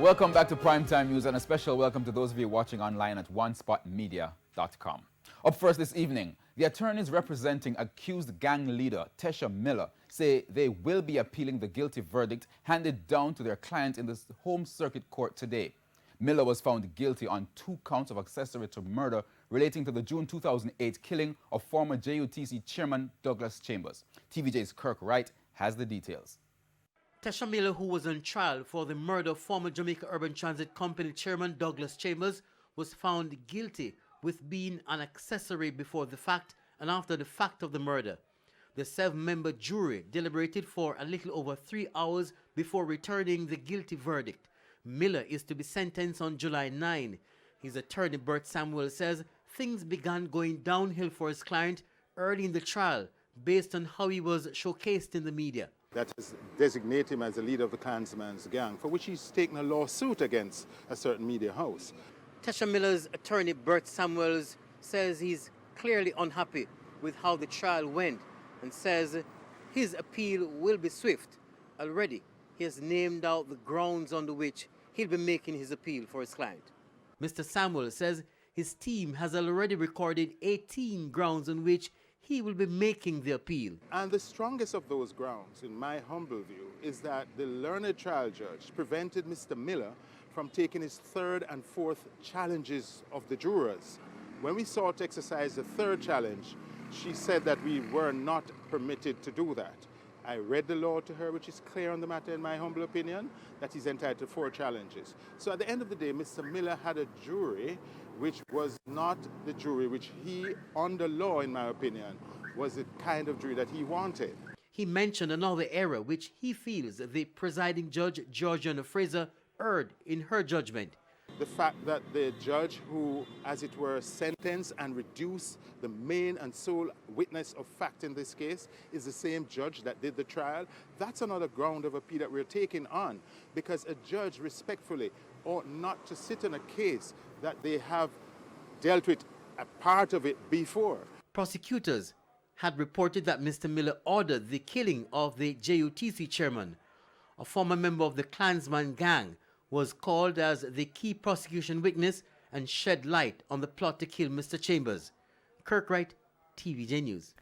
Welcome back to Primetime News, and a special welcome to those of you watching online at onespotmedia.com. Up first this evening, the attorneys representing accused gang leader Tesha Miller say they will be appealing the guilty verdict handed down to their client in the Home Circuit Court today. Miller was found guilty on 2 counts of accessory to murder relating to the June 2008 killing of former JUTC chairman Douglas Chambers. TVJ's Kirk Wright has the details. Tesha Miller, who was on trial for the murder of former Jamaica Urban Transit Company chairman Douglas Chambers, was found guilty with being an accessory before the fact and after the fact of the murder. The 7-member jury deliberated for a little over 3 hours before returning the guilty verdict. Miller is to be sentenced on July 9. His attorney, Bert Samuel, says things began going downhill for his client early in the trial based on how he was showcased in the media. That has designated him as a leader of the Klansman's gang, for which he's taken a lawsuit against a certain media house. Tesha Miller's attorney, Bert Samuels, says he's clearly unhappy with how the trial went and says his appeal will be swift. Already, he has named out the grounds under which he'll be making his appeal for his client. Mr. Samuel says his team has already recorded 18 grounds on which he will be making the appeal. And the strongest of those grounds, in my humble view, is that the learned trial judge prevented Mr. Miller from taking his 3rd and 4th challenges of the jurors. When we sought to exercise the 3rd challenge, she said that we were not permitted to do that. I read the law to her, which is clear on the matter, in my humble opinion, that he's entitled to 4 challenges. So at the end of the day, Mr. Miller had a jury which was not the jury which he, under law, in my opinion, was the kind of jury that he wanted. He mentioned another error which he feels the presiding judge, Georgiana Fraser, erred in her judgment. The fact that the judge who, as it were, sentenced and reduced the main and sole witness of fact in this case is the same judge that did the trial, that's another ground of appeal that we're taking on, because a judge respectfully ought not to sit in a case that they have dealt with a part of it before. Prosecutors had reported that Mr. Miller ordered the killing of the JUTC chairman. A former member of the Klansman gang was called as the key prosecution witness and shed light on the plot to kill Mr. Chambers. Kirk Wright, TVJ News.